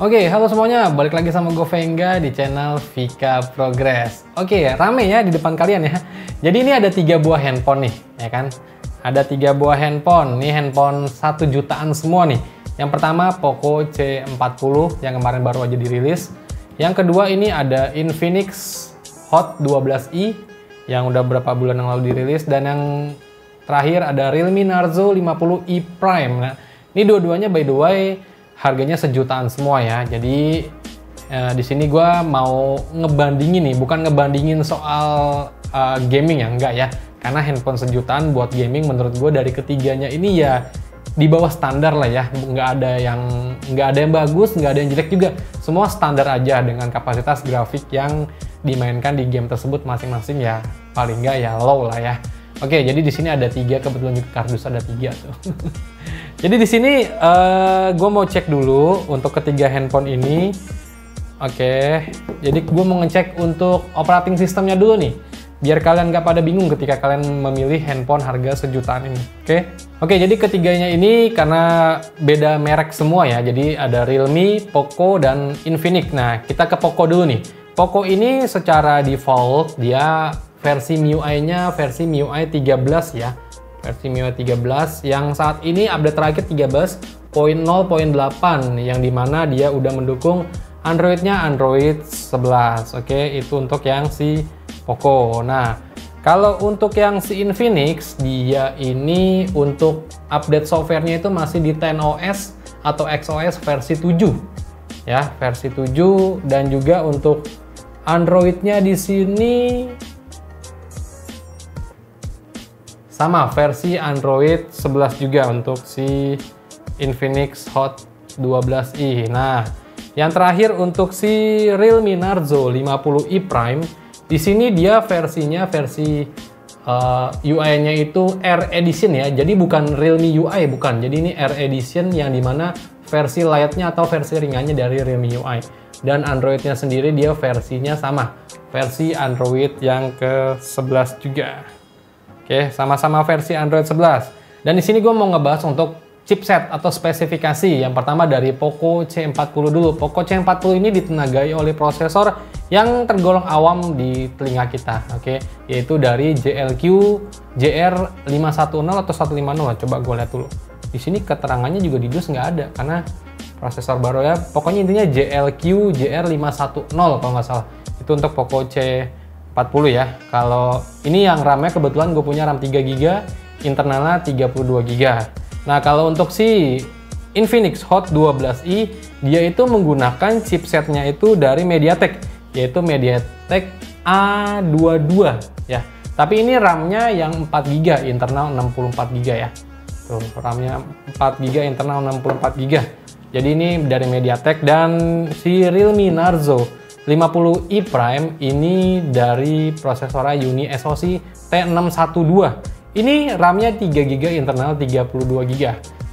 Oke, halo semuanya, balik lagi sama gue Vengga di channel Vika Progress. Oke, rame ya di depan kalian ya. Jadi ini ada 3 buah handphone nih, ya kan? Ada 3 buah handphone, nih handphone 1 jutaan semua nih. Yang pertama Poco C40 yang kemarin baru aja dirilis. Yang kedua ini ada Infinix Hot 12i yang udah berapa bulan yang lalu dirilis. Dan yang terakhir ada Realme Narzo 50i Prime. Nah, ini dua-duanya by the way harganya sejutaan semua ya. Jadi di sini gue mau ngebandingin nih, bukan ngebandingin soal gaming ya, enggak ya. Karena handphone sejutaan buat gaming menurut gue dari ketiganya ini ya di bawah standar lah ya. Nggak ada yang bagus, nggak ada yang jelek juga. Semua standar aja dengan kapasitas grafik yang dimainkan di game tersebut masing-masing ya paling nggak ya low lah ya. Oke, jadi di sini ada 3, kebetulan juga kardus ada 3 tuh. Jadi di sini gue mau cek dulu untuk ketiga handphone ini. Oke, jadi gue mau ngecek untuk operating sistemnya dulu nih, biar kalian nggak pada bingung ketika kalian memilih handphone harga sejutaan ini. Oke, jadi ketiganya ini karena beda merek semua ya. Jadi ada Realme, Poco, dan Infinix. Nah, kita ke Poco dulu nih. Poco ini secara default dia versi MIUI-nya versi MIUI 13 ya. Versi MIUI 13 yang saat ini update terakhir 13.0.8 yang dimana dia udah mendukung Android-nya Android 11. Oke, itu untuk yang si Poco. Nah, kalau untuk yang si Infinix, dia ini untuk update software-nya itu masih di XOS atau XOS versi 7 ya, versi 7. Dan juga untuk Android-nya di sini sama versi Android 11 juga untuk si Infinix Hot 12i. Nah, yang terakhir untuk si Realme Narzo 50i Prime, di sini dia versinya versi UI-nya itu R Edition ya. Jadi bukan Realme UI, bukan. Jadi ini R Edition yang dimana versi light-nya atau versi ringannya dari Realme UI. Dan Android-nya sendiri dia versinya sama, versi Android yang ke-11 juga. Oke, sama-sama versi Android 11. Dan di sini gue mau ngebahas untuk chipset atau spesifikasi. Yang pertama dari Poco C40 dulu. Poco C40 ini ditenagai oleh prosesor yang tergolong awam di telinga kita, oke, yaitu dari JLQ JR510 atau 150. Coba gue lihat dulu. Di sini keterangannya juga di dus nggak ada karena prosesor baru ya. Pokoknya intinya JLQ JR510 kalau nggak salah. Itu untuk Poco C40 ya. Kalau ini yang RAM-nya kebetulan gue punya RAM 3GB, internalnya 32GB. Nah, kalau untuk si Infinix Hot 12i, dia itu menggunakan chipsetnya itu dari MediaTek, yaitu MediaTek A22 ya. Tapi ini RAM-nya yang 4GB, internal 64GB ya. Tuh, RAM-nya 4GB, internal 64GB. Jadi ini dari MediaTek. Dan si Realme Narzo 50i Prime ini dari prosesor Uni SoC T612. Ini RAM-nya 3GB, internal 32GB.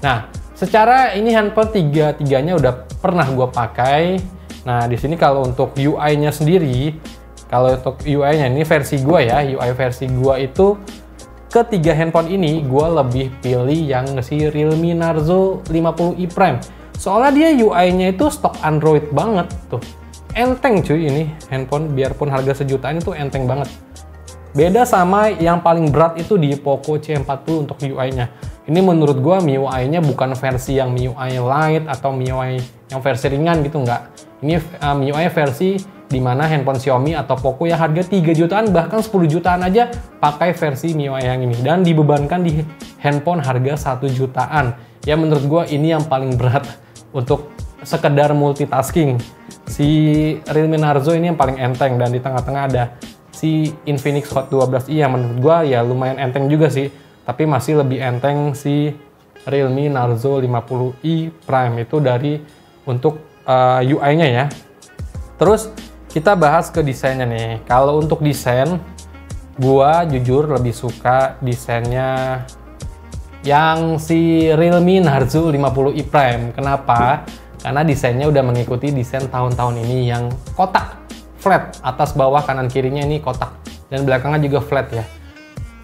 Nah, secara ini handphone tiga-tiganya udah pernah gue pakai. Nah, di sini kalau untuk UI-nya sendiri, kalau untuk UI-nya ini versi gue ya, UI versi gue itu ketiga handphone ini gue lebih pilih yang si Realme Narzo 50i Prime. Soalnya dia UI-nya itu stok Android banget tuh. Enteng cuy ini handphone, biarpun harga sejutaan itu enteng banget. Beda sama yang paling berat itu di Poco C40 untuk UI-nya. Ini menurut gua MIUI-nya bukan versi yang MIUI Lite atau MIUI yang versi ringan gitu, enggak. Ini MIUI versi dimana handphone Xiaomi atau Poco yang harga 3 jutaan bahkan 10 jutaan aja pakai versi MIUI yang ini. Dan dibebankan di handphone harga 1 jutaan. Ya menurut gua ini yang paling berat untuk sekedar multitasking. Si Realme Narzo ini yang paling enteng, dan di tengah-tengah ada si Infinix Hot 12i yang menurut gua ya lumayan enteng juga sih, tapi masih lebih enteng si Realme Narzo 50i Prime itu dari untuk UI-nya ya. Terus kita bahas ke desainnya nih. Kalau untuk desain, gua jujur lebih suka desainnya yang si Realme Narzo 50i Prime. Kenapa? Karena desainnya udah mengikuti desain tahun-tahun ini yang kotak, flat, atas bawah kanan kirinya ini kotak, dan belakangnya juga flat ya.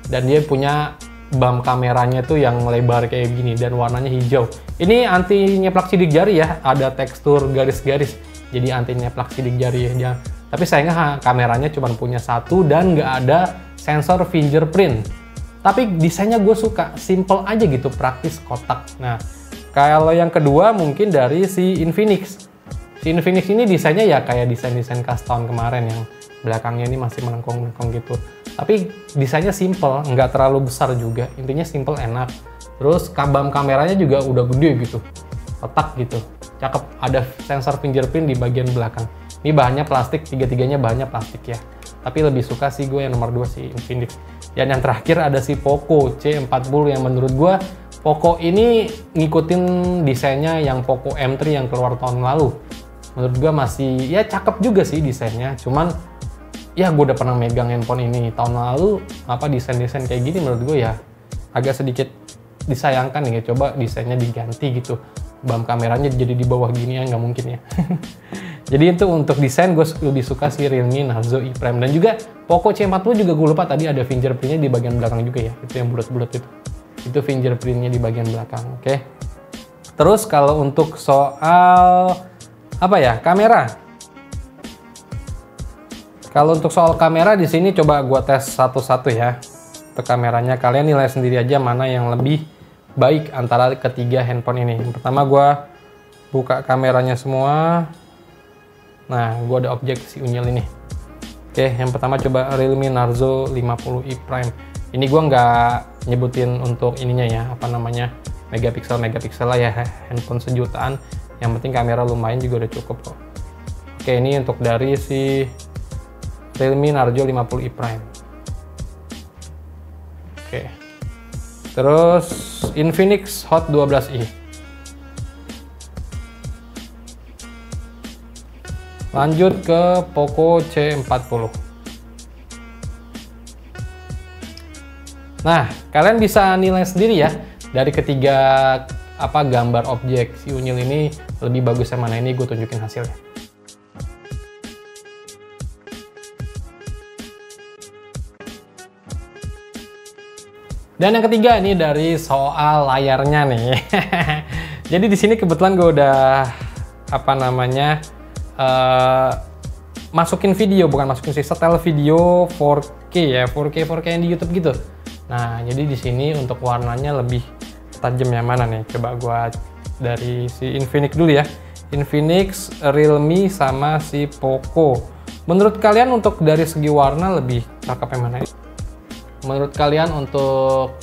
Dan dia punya bump kameranya tuh yang lebar kayak gini dan warnanya hijau. Ini anti nyeplak sidik jari ya, ada tekstur garis-garis. Jadi anti nyeplak sidik jari ya. Tapi sayangnya kameranya cuma punya satu dan nggak ada sensor fingerprint. Tapi desainnya gue suka, simple aja gitu, praktis, kotak. Nah, kalau yang kedua mungkin dari si Infinix. Si Infinix ini desainnya ya kayak desain-desain khas tahun kemarin yang belakangnya ini masih melengkung-melengkung gitu. Tapi desainnya simple, nggak terlalu besar juga. Intinya simple, enak. Terus bump kameranya juga udah gede gitu, kotak gitu. Cakep, ada sensor fingerprint di bagian belakang. Ini bahannya plastik, tiga-tiganya bahannya plastik ya. Tapi lebih suka sih gue yang nomor 2 si Infinix. Dan yang terakhir ada si Poco C40 yang menurut gue Poco ini ngikutin desainnya yang Poco M3 yang keluar tahun lalu. Menurut gue masih ya cakep juga sih desainnya. Cuman ya gue udah pernah megang handphone ini tahun lalu, apa desain-desain kayak gini menurut gue ya agak sedikit disayangkan nih. Coba desainnya diganti gitu. Bump kameranya jadi di bawah gini ya, nggak mungkin ya. Jadi itu untuk desain gue lebih suka si Realme Narzo E Prime. Dan juga Poco C40 juga gue lupa tadi ada fingerprintnya di bagian belakang juga ya. Itu yang bulat-bulat itu. Itu fingerprintnya di bagian belakang, oke. Terus kalau untuk soal apa ya, kamera. Kalau untuk soal kamera di sini coba gua tes satu-satu ya. Untuk kameranya kalian nilai sendiri aja mana yang lebih baik antara ketiga handphone ini. Yang pertama gua buka kameranya semua. Nah, gua ada objek si unyil ini. Oke, yang pertama coba Realme Narzo 50i Prime. Ini gua nggak nyebutin untuk ininya ya, apa namanya, megapiksel lah ya, handphone sejutaan. Yang penting kamera lumayan juga udah cukup kok. Oke, ini untuk dari si Realme Narzo 50i Prime. Oke. Terus Infinix Hot 12i. Lanjut ke Poco C40. Nah, kalian bisa nilai sendiri ya dari ketiga gambar objek si unyil ini lebih bagus yang mana. Ini gue tunjukin hasilnya. Dan yang ketiga ini dari soal layarnya nih. Jadi di sini kebetulan gue udah masukin video, bukan masukin sih, setel video 4K ya, 4K yang di YouTube gitu. Nah, jadi di sini untuk warnanya lebih tajam yang mana nih? Coba gua dari si Infinix dulu ya. Infinix, Realme sama si Poco. Menurut kalian untuk dari segi warna lebih cakep yang mana? Menurut kalian untuk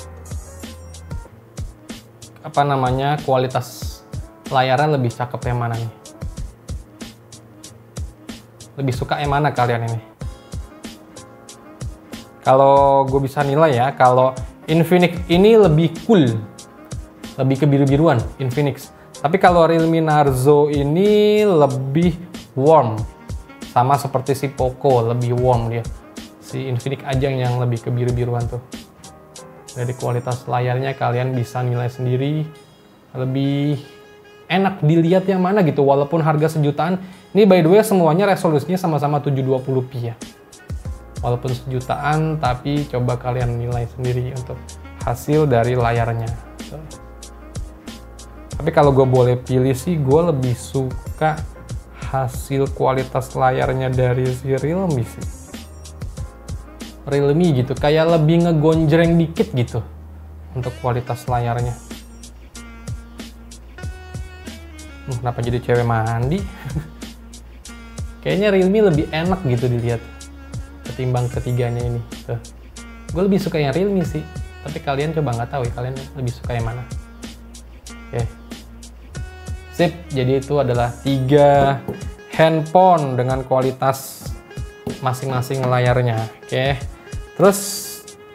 kualitas layarnya lebih cakep yang mana nih? Lebih suka yang mana kalian ini? Kalau gue bisa nilai ya, kalau Infinix ini lebih cool, lebih kebiru-biruan Infinix. Tapi kalau Realme Narzo ini lebih warm, sama seperti si Poco, lebih warm dia. Si Infinix aja yang lebih kebiru-biruan tuh. Dari kualitas layarnya kalian bisa nilai sendiri, lebih enak dilihat yang mana gitu, walaupun harga sejutaan. Ini by the way semuanya resolusinya sama-sama 720p ya. Walaupun sejutaan, tapi coba kalian nilai sendiri untuk hasil dari layarnya. Tapi kalau gue boleh pilih sih, gue lebih suka hasil kualitas layarnya dari si Realme sih. Realme gitu, kayak lebih ngegonjreng dikit gitu untuk kualitas layarnya. Kenapa jadi cewek mandi? Kayaknya Realme lebih enak gitu dilihat ketimbang ketiganya ini. Tuh. Gue lebih suka yang Realme sih, tapi kalian coba nggak tahu ya, kalian lebih suka yang mana. Oke. Sip, jadi itu adalah 3 handphone dengan kualitas masing-masing layarnya. Oke. Terus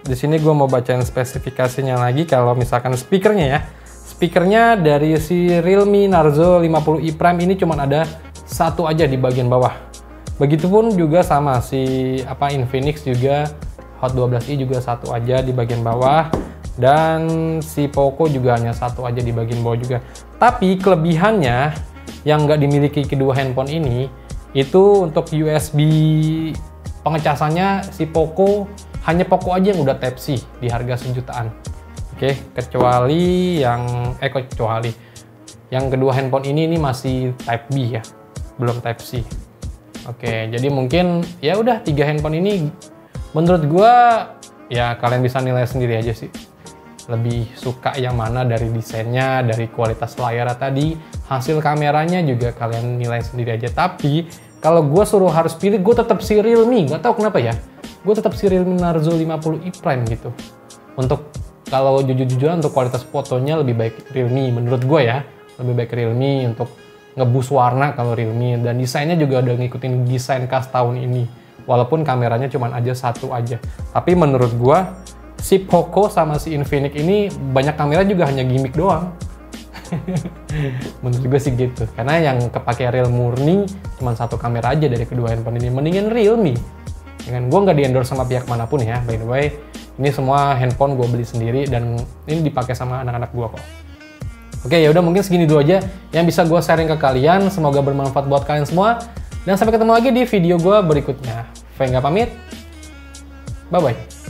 di sini gue mau bacain spesifikasinya lagi. Kalau misalkan speakernya ya, speakernya dari si Realme Narzo 50i Prime ini cuma ada satu aja di bagian bawah. Begitupun juga sama si Infinix juga Hot 12i juga satu aja di bagian bawah, dan si Poco juga hanya satu aja di bagian bawah juga. Tapi kelebihannya yang nggak dimiliki kedua handphone ini itu untuk USB pengecasannya si Poco, hanya Poco aja yang udah Type-C di harga sejutaan. Oke, kecuali yang kedua handphone ini masih Type B ya, belum Type C. Oke, jadi mungkin ya udah 3 handphone ini menurut gua ya kalian bisa nilai sendiri aja sih. Lebih suka yang mana dari desainnya, dari kualitas layar tadi, hasil kameranya juga kalian nilai sendiri aja. Tapi kalau gue suruh harus pilih, gue tetap si Realme. Gak tau kenapa ya, gue tetap si Realme Narzo 50i Prime gitu. Untuk kalau jujur-jujuran untuk kualitas fotonya lebih baik Realme menurut gue ya, lebih baik Realme untuk ngeboost warna kalau Realme, dan desainnya juga udah ngikutin desain khas tahun ini. Walaupun kameranya cuma aja satu aja. Tapi menurut gue si Poco sama si Infinix ini banyak kamera juga hanya gimmick doang. Menurut gue sih gitu. Karena yang kepake real murni cuma satu kamera aja dari kedua handphone ini. Mendingan Realme. Dengan gue nggak di-endorse sama pihak manapun ya, by the way. Ini semua handphone gue beli sendiri dan ini dipakai sama anak-anak gue kok. Oke, ya udah mungkin segini dulu aja yang bisa gue sharing ke kalian. Semoga bermanfaat buat kalian semua. Dan sampai ketemu lagi di video gue berikutnya. Vega pamit. Bye-bye.